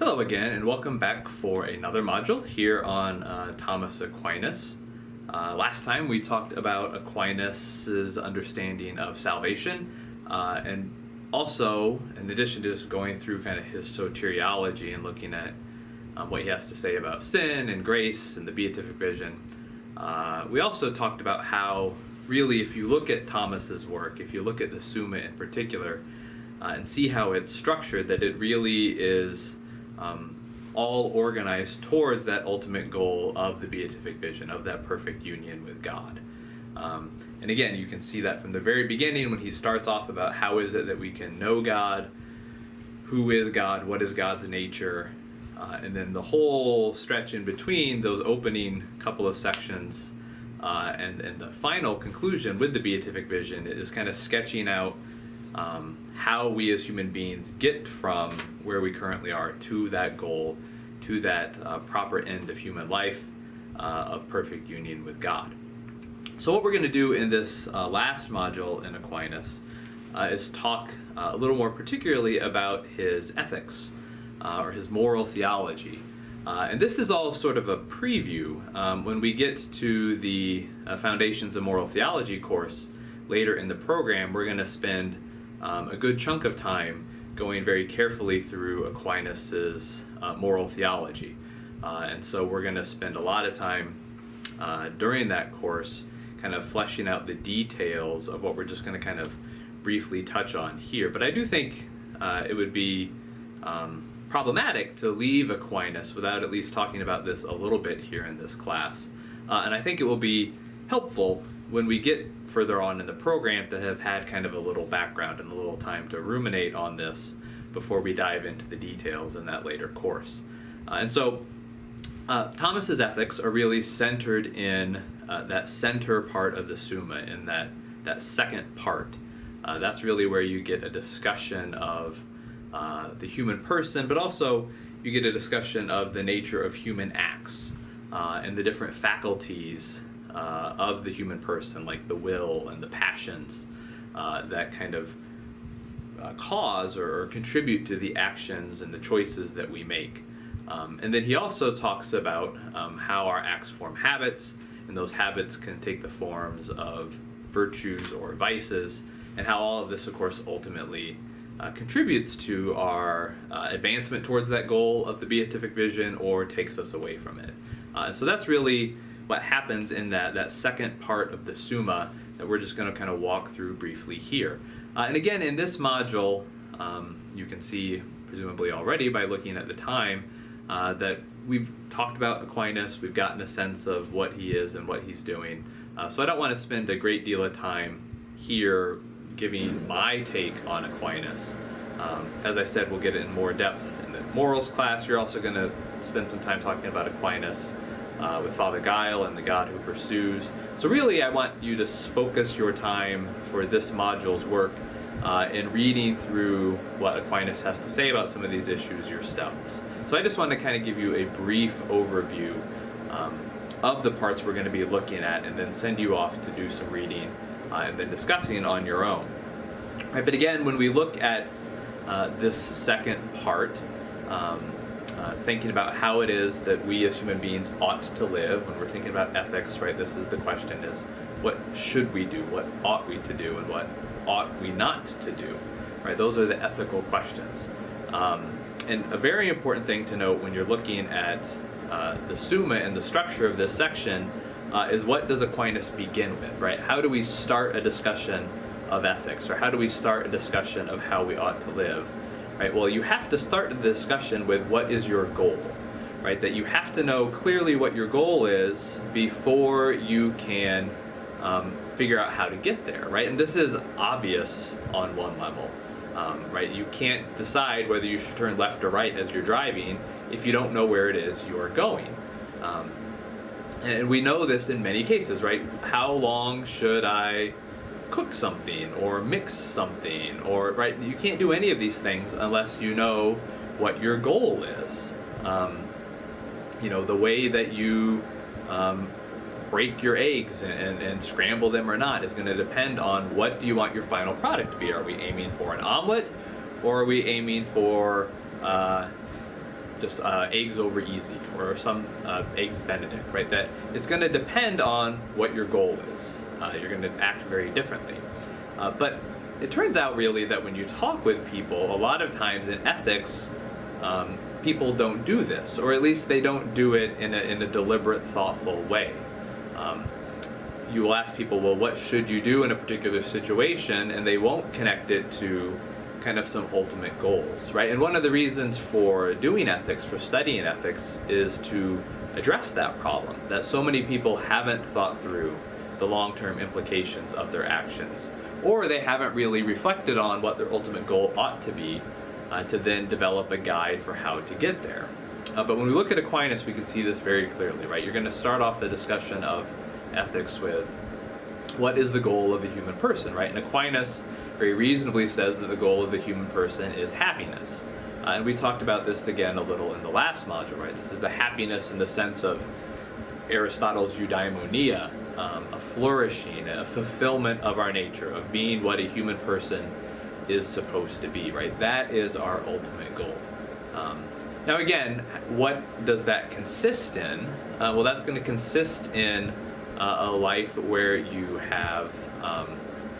Hello again, and welcome back for another module here on Thomas Aquinas. Last time we talked about Aquinas' understanding of salvation, and also, in addition to just going through kind of his soteriology and looking at what he has to say about sin and grace and the beatific vision, we also talked about how, really, if you look at Thomas's work, if you look at the Summa in particular, and see how it's structured, that it really is all organized towards that ultimate goal of the beatific vision, of that perfect union with God. And again, you can see that from the very beginning when he starts off about how is it that we can know God, who is God, what is God's nature, and then the whole stretch in between those opening couple of sections and the final conclusion with the beatific vision is kind of sketching out how we as human beings get from where we currently are to that goal, to that proper end of human life of perfect union with God. So what we're going to do in this last module in Aquinas is talk a little more particularly about his ethics or his moral theology. And this is all sort of a preview. When we get to the Foundations of Moral Theology course later in the program, we're going to spend a good chunk of time going very carefully through Aquinas' moral theology. And so we're going to spend a lot of time during that course kind of fleshing out the details of what we're just going to kind of briefly touch on here. But I do think it would be problematic to leave Aquinas without at least talking about this a little bit here in this class. And I think it will be helpful when we get further on in the program to have had kind of a little background and a little time to ruminate on this before we dive into the details in that later course. And so Thomas's ethics are really centered in that center part of the Summa, in that second part. That's really where you get a discussion of the human person, but also you get a discussion of the nature of human acts and the different faculties of the human person, like the will and the passions that kind of cause or contribute to the actions and the choices that we make. And then he also talks about how our acts form habits, and those habits can take the forms of virtues or vices, and how all of this, of course, ultimately contributes to our advancement towards that goal of the beatific vision or takes us away from it. And so that's really what happens in that second part of the Summa that we're just going to kind of walk through briefly here. And again, in this module, you can see, presumably already by looking at the time, that we've talked about Aquinas, we've gotten a sense of what he is and what he's doing. So I don't want to spend a great deal of time here giving my take on Aquinas. As I said, we'll get it in more depth in the morals class. You're also going to spend some time talking about Aquinas with Father Guile and the God who pursues. So really, I want you to focus your time for this module's work in reading through what Aquinas has to say about some of these issues yourselves. So I just want to kind of give you a brief overview of the parts we're going to be looking at, and then send you off to do some reading and then discussing on your own. All right, but again, when we look at this second part, thinking about how it is that we as human beings ought to live, when we're thinking about ethics, right, this is the question, is what should we do, what ought we to do, and what ought we not to do, right? Those are the ethical questions. And a very important thing to note when you're looking at the Summa and the structure of this section is, what does Aquinas begin with, right? How do we start a discussion of ethics, or how do we start a discussion of how we ought to live? Right? Well, you have to start the discussion with what is your goal, right? That you have to know clearly what your goal is before you can figure out how to get there, right? And this is obvious on one level, right? You can't decide whether you should turn left or right as you're driving if you don't know where it is you're going. And we know this in many cases, right? How long should I cook something or mix something, or right, you can't do any of these things unless you know what your goal is. The way that you break your eggs and scramble them or not is going to depend on what do you want your final product to be. Are we aiming for an omelet, or are we aiming for just eggs over easy, or some eggs Benedict, right? That it's going to depend on what your goal is. You're going to act very differently. But it turns out really that when you talk with people, a lot of times in ethics, people don't do this, or at least they don't do it in a deliberate, thoughtful way. You will ask people, well, what should you do in a particular situation? And they won't connect it to kind of some ultimate goals, right? And one of the reasons for doing ethics, for studying ethics, is to address that problem, that so many people haven't thought through the long-term implications of their actions, or they haven't really reflected on what their ultimate goal ought to be, to then develop a guide for how to get there. But when we look at Aquinas, we can see this very clearly, right? You're going to start off the discussion of ethics with what is the goal of the human person, right? And Aquinas very reasonably says that the goal of the human person is happiness. And we talked about this again a little in the last module, right? This is a happiness in the sense of Aristotle's eudaimonia, a flourishing, a fulfillment of our nature, of being what a human person is supposed to be, right? That is our ultimate goal. Now again, what does that consist in? Well, that's going to consist in a life where you have,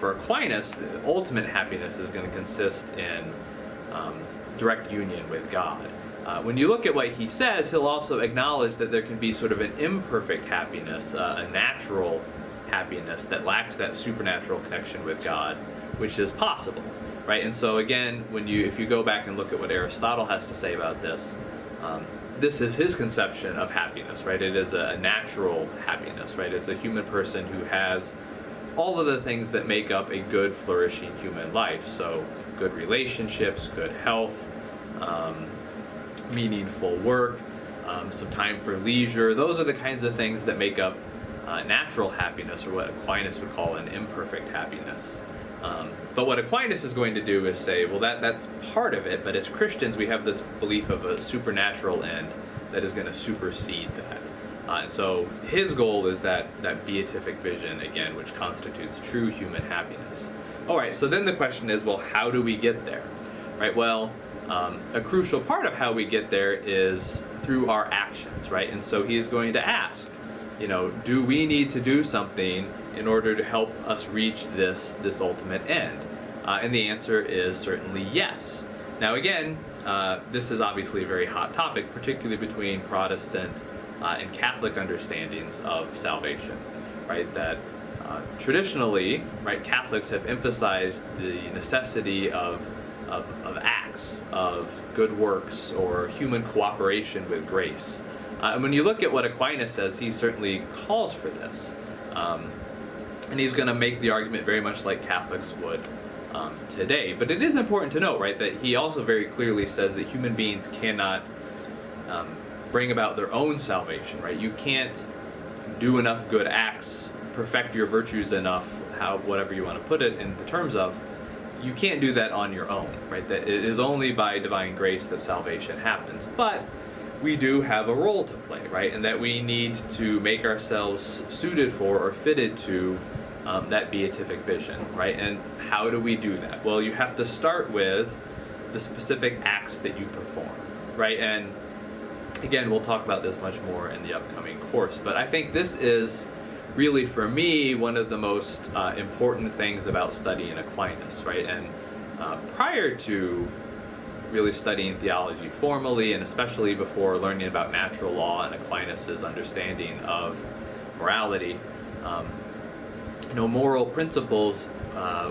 for Aquinas, the ultimate happiness is going to consist in direct union with God. When you look at what he says, he'll also acknowledge that there can be sort of an imperfect happiness, a natural happiness that lacks that supernatural connection with God, which is possible, right? And so again, if you go back and look at what Aristotle has to say about this, this is his conception of happiness, right? It is a natural happiness, right? It's a human person who has all of the things that make up a good, flourishing human life. So good relationships, good health, meaningful work, some time for leisure. Those are the kinds of things that make up natural happiness, or what Aquinas would call an imperfect happiness. But what Aquinas is going to do is say, well, that's part of it, but as Christians we have this belief of a supernatural end that is going to supersede that. And so his goal is that beatific vision, again, which constitutes true human happiness. All right, so then the question is, well, how do we get there? Right, well, a crucial part of how we get there is through our actions, right? And so he's going to ask, do we need to do something in order to help us reach this ultimate end? And the answer is certainly yes. Now again, this is obviously a very hot topic, particularly between Protestant and Catholic understandings of salvation, right? That traditionally, right, Catholics have emphasized the necessity of acts, of good works, or human cooperation with grace. And when you look at what Aquinas says, he certainly calls for this. And he's going to make the argument very much like Catholics would today. But it is important to note, right, that he also very clearly says that human beings cannot bring about their own salvation, right? You can't do enough good acts, perfect your virtues enough, whatever you want to put it in the terms of, you can't do that on your own, right? That it is only by divine grace that salvation happens. But we do have a role to play, right? And that we need to make ourselves suited for or fitted to that beatific vision, right? And how do we do that? Well, you have to start with the specific acts that you perform, right? And again, we'll talk about this much more in the upcoming course, but I think this is really, for me, one of the most important things about studying Aquinas, right? And prior to really studying theology formally, and especially before learning about natural law and Aquinas' understanding of morality, moral principles,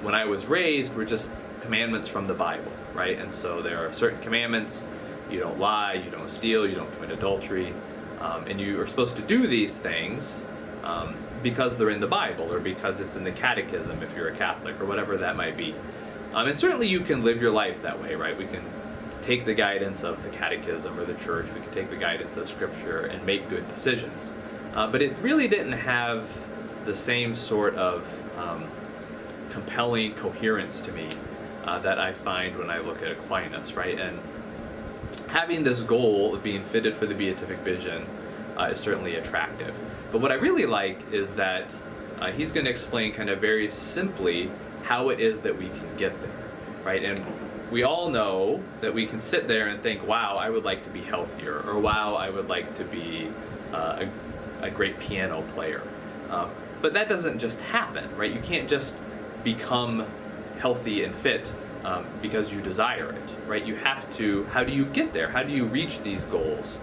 when I was raised, were just commandments from the Bible, right? And so there are certain commandments: you don't lie, you don't steal, you don't commit adultery, and you are supposed to do these things because they're in the Bible, or because it's in the Catechism if you're a Catholic, or whatever that might be. And certainly you can live your life that way, right? We can take the guidance of the Catechism or the Church, we can take the guidance of Scripture and make good decisions. But it really didn't have the same sort of compelling coherence to me that I find when I look at Aquinas, right? And having this goal of being fitted for the beatific vision is certainly attractive. But what I really like is that he's going to explain kind of very simply how it is that we can get there, right? And we all know that we can sit there and think, wow, I would like to be healthier, or wow, I would like to be a great piano player. But that doesn't just happen, right? You can't just become healthy and fit because you desire it, right? You have to, how do you get there? How do you reach these goals?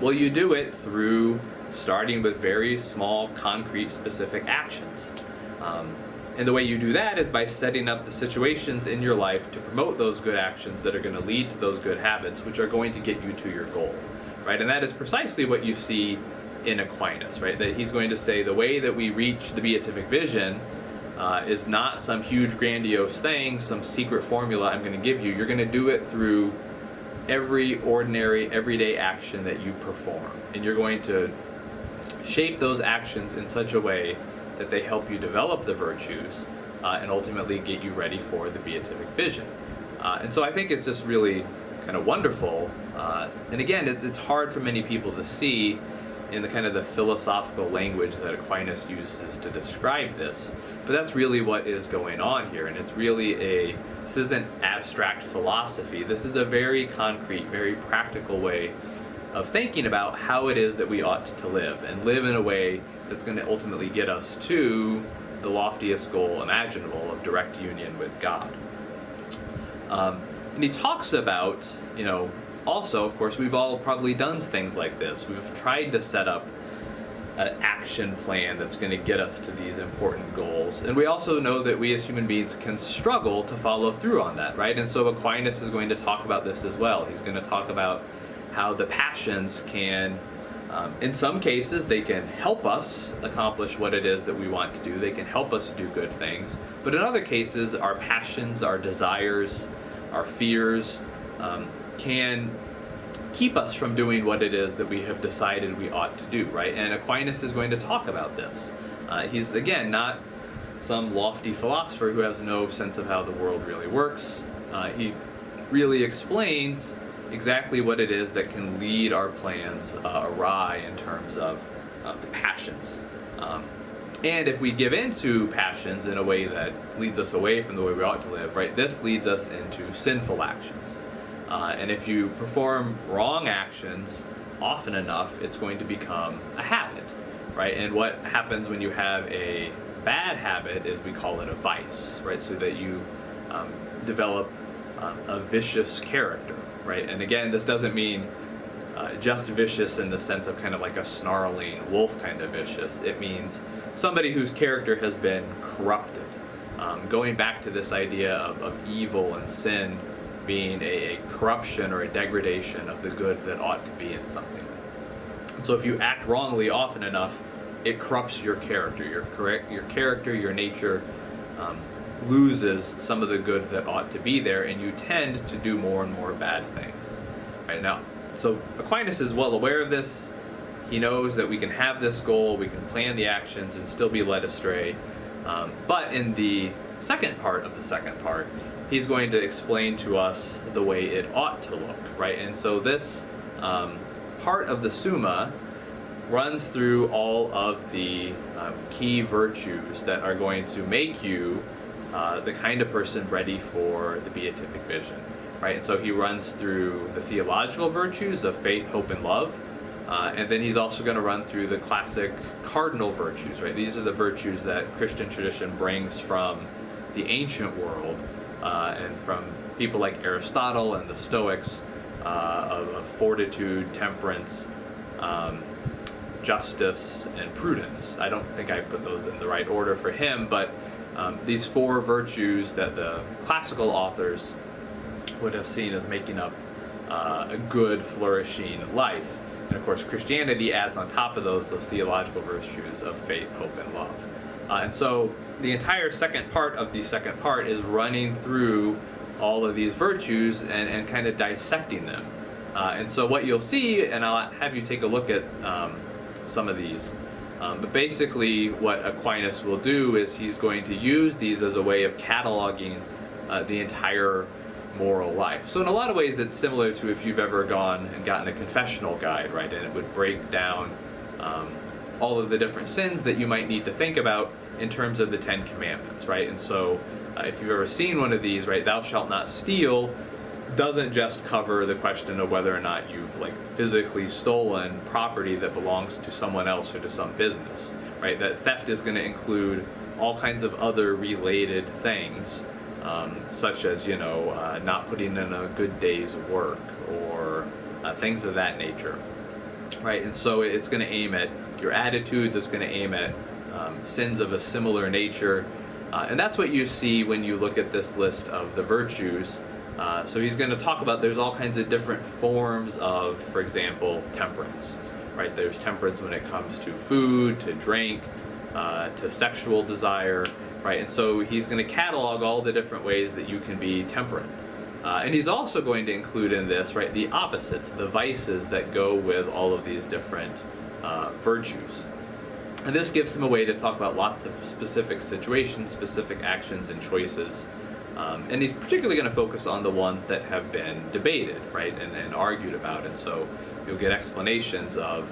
Well, you do it through starting with very small, concrete, specific actions. And the way you do that is by setting up the situations in your life to promote those good actions that are going to lead to those good habits, which are going to get you to your goal, right? And that is precisely what you see in Aquinas, right? That he's going to say the way that we reach the beatific vision is not some huge grandiose thing, some secret formula I'm going to give you. You're going to do it through every ordinary, everyday action that you perform. And you're going to shape those actions in such a way that they help you develop the virtues and ultimately get you ready for the beatific vision. And so I think it's just really kind of wonderful. And again, it's hard for many people to see in the kind of the philosophical language that Aquinas uses to describe this. But that's really what is going on here. And it's really this isn't abstract philosophy. This is a very concrete, very practical way of thinking about how it is that we ought to live, and live in a way that's going to ultimately get us to the loftiest goal imaginable of direct union with God. And he talks about, also, of course, we've all probably done things like this. We've tried to set up an action plan that's going to get us to these important goals. And we also know that we as human beings can struggle to follow through on that, right? And so Aquinas is going to talk about this as well. He's going to talk about how the passions can, in some cases, they can help us accomplish what it is that we want to do. They can help us do good things. But in other cases, our passions, our desires, our fears can keep us from doing what it is that we have decided we ought to do, right? And Aquinas is going to talk about this. He's, again, not some lofty philosopher who has no sense of how the world really works. He really explains exactly what it is that can lead our plans awry in terms of the passions. And if we give in to passions in a way that leads us away from the way we ought to live, right, this leads us into sinful actions. And if you perform wrong actions often enough, it's going to become a habit, right? And what happens when you have a bad habit is we call it a vice, right? So that you develop a vicious character, right? And again, this doesn't mean just vicious in the sense of kind of like a snarling wolf kind of vicious. It means somebody whose character has been corrupted. Going back to this idea of evil and sin being a corruption or a degradation of the good that ought to be in something. And so if you act wrongly often enough, it corrupts your character. Your character, your nature loses some of the good that ought to be there, and you tend to do more and more bad things. Right now, so Aquinas is well aware of this. He knows that we can have this goal, we can plan the actions and still be led astray. But in the second part of the second part, he's going to explain to us the way it ought to look, right? And so this part of the Summa runs through all of the key virtues that are going to make you the kind of person ready for the beatific vision, right? And so he runs through the theological virtues of faith, hope, and love. And then he's also going to run through the classic cardinal virtues, right? These are the virtues that Christian tradition brings from the ancient world and from people like Aristotle and the Stoics of fortitude, temperance, justice, and prudence. I don't think I put those in the right order for him, but these four virtues that the classical authors would have seen as making up a good, flourishing life. And of course, Christianity adds on top of those theological virtues of faith, hope, and love. And so the entire second part of the second part is running through all of these virtues and kind of dissecting them. And so what you'll see, and I'll have you take a look at some of these, but basically what Aquinas will do is he's going to use these as a way of cataloging the entire moral life. So in a lot of ways it's similar to if you've ever gone and gotten a confessional guide, right? And it would break down all of the different sins that you might need to think about in terms of the Ten Commandments, right? And so if you've ever seen one of these, right, thou shalt not steal doesn't just cover the question of whether or not you've like physically stolen property that belongs to someone else or to some business, right? That theft is going to include all kinds of other related things, such as not putting in a good day's work or things of that nature, right? And so it's going to aim at your attitudes. It's going to aim at sins of a similar nature, and that's what you see when you look at this list of the virtues. So he's going to talk about there's all kinds of different forms of, for example, temperance, right? There's temperance when it comes to food, to drink, to sexual desire, right? And so he's going to catalog all the different ways that you can be temperate. And he's also going to include in this, right, the opposites, the vices that go with all of these different virtues. And this gives him a way to talk about lots of specific situations, specific actions and choices. And he's particularly going to focus on the ones that have been debated, right, and argued about. And so you'll get explanations of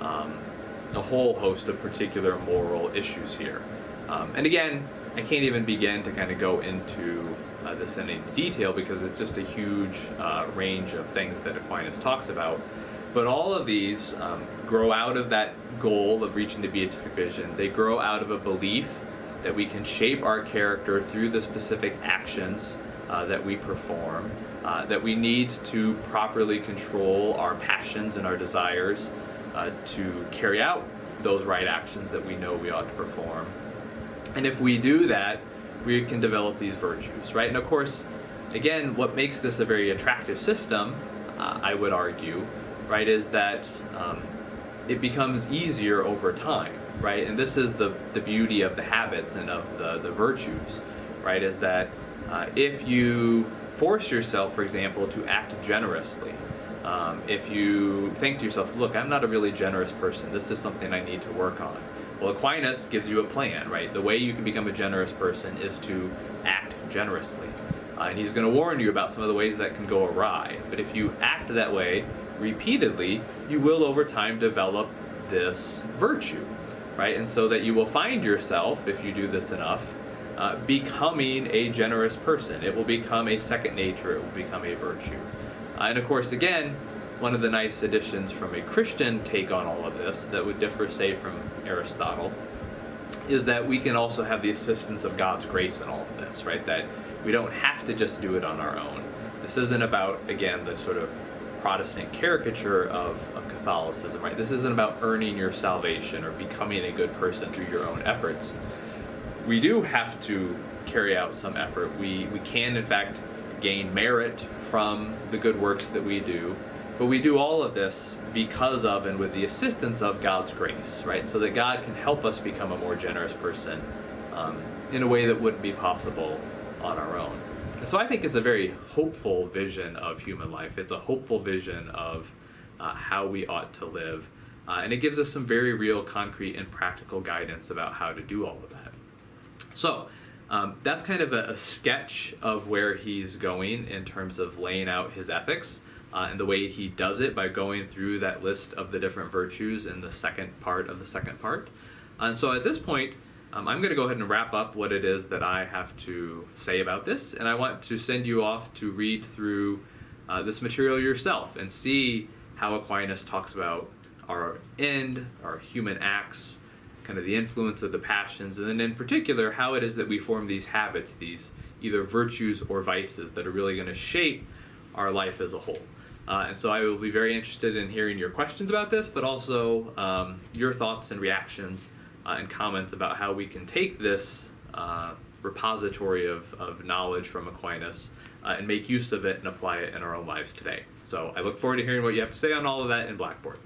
a whole host of particular moral issues here. And again, I can't even begin to kind of go into this in any detail because it's just a huge range of things that Aquinas talks about. But all of these grow out of that goal of reaching the beatific vision. They grow out of a belief that we can shape our character through the specific actions that we perform, that we need to properly control our passions and our desires to carry out those right actions that we know we ought to perform. And if we do that, we can develop these virtues, right? And of course, again, what makes this a very attractive system, I would argue, right, is that it becomes easier over time. Right, and this is the beauty of the habits and of the virtues, right, is that if you force yourself, for example, to act generously, if you think to yourself, look, I'm not a really generous person, this is something I need to work on. Well, Aquinas gives you a plan, right? The way you can become a generous person is to act generously. And he's going to warn you about some of the ways that can go awry. But if you act that way repeatedly, you will over time develop this virtue. Right, and so that you will find yourself, if you do this enough, becoming a generous person. It will become a second nature. It will become a virtue. And of course, again, one of the nice additions from a Christian take on all of this that would differ, say, from Aristotle, is that we can also have the assistance of God's grace in all of this, right? That we don't have to just do it on our own. This isn't about, again, the sort of Protestant caricature of Catholicism, right? This isn't about earning your salvation or becoming a good person through your own efforts. We do have to carry out some effort. We can, in fact, gain merit from the good works that we do, but we do all of this because of and with the assistance of God's grace, right? So that God can help us become a more generous person in a way that wouldn't be possible on our own. So I think it's a very hopeful vision of human life. It's a hopeful vision of how we ought to live. And it gives us some very real, concrete, and practical guidance about how to do all of that. So that's kind of a sketch of where he's going in terms of laying out his ethics and the way he does it by going through that list of the different virtues in the second part of the second part. And so at this point, I'm going to go ahead and wrap up what it is that I have to say about this, and I want to send you off to read through this material yourself and see how Aquinas talks about our end, our human acts, kind of the influence of the passions, and then in particular how it is that we form these habits, these either virtues or vices that are really going to shape our life as a whole. And so I will be very interested in hearing your questions about this, but also your thoughts and reactions and comments about how we can take this repository of knowledge from Aquinas and make use of it and apply it in our own lives today. So I look forward to hearing what you have to say on all of that in Blackboard.